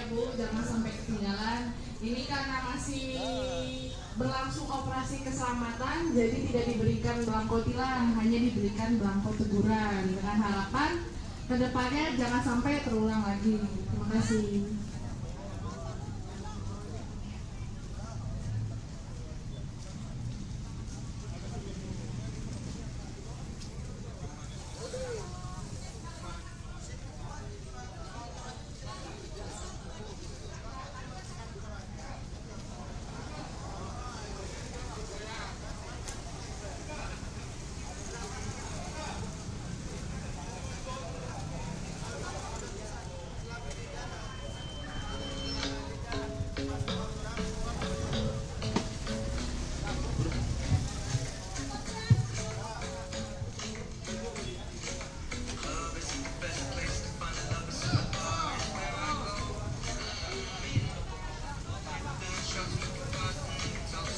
Bu, jangan sampai ketinggalan. Ini karena masih berlangsung operasi keselamatan, jadi tidak diberikan belangko tilang, hanya diberikan belangko teguran. Dengan harapan kedepannya jangan sampai terulang lagi. Terima kasih.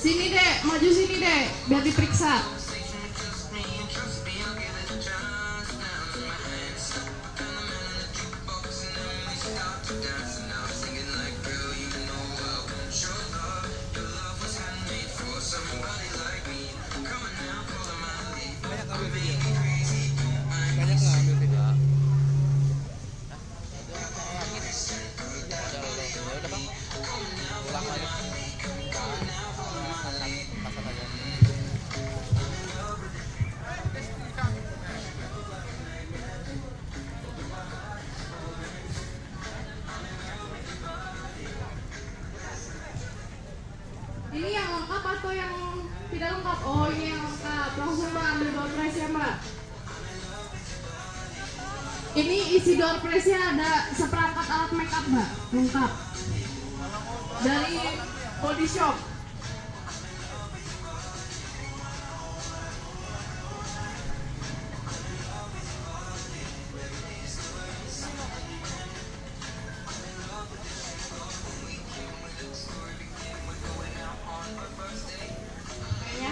Sini dek, maju sini dek, biar diperiksa. Ini yang lengkap atau yang tidak lengkap? Oh, ini yang lengkap. Langsung Mbak ambil door prize ya Mbak. Ini isi door prize-nya ada seperangkat alat make up Mbak, lengkap. Dari Body Shop.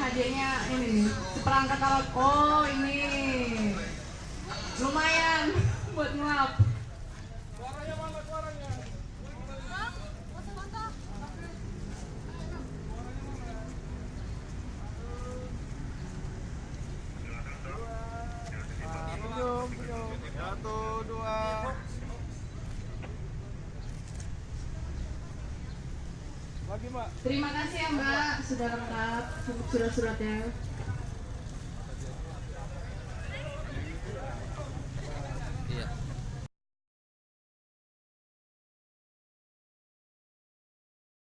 Hadiahnya ini nih, seperangkat alat. Oh ini lumayan buat ngelap. Suaranya mana suaranya? Satu, dua. Lagi Mbak. Terima kasih ya Mbak, sudah lengkap surat-suratnya.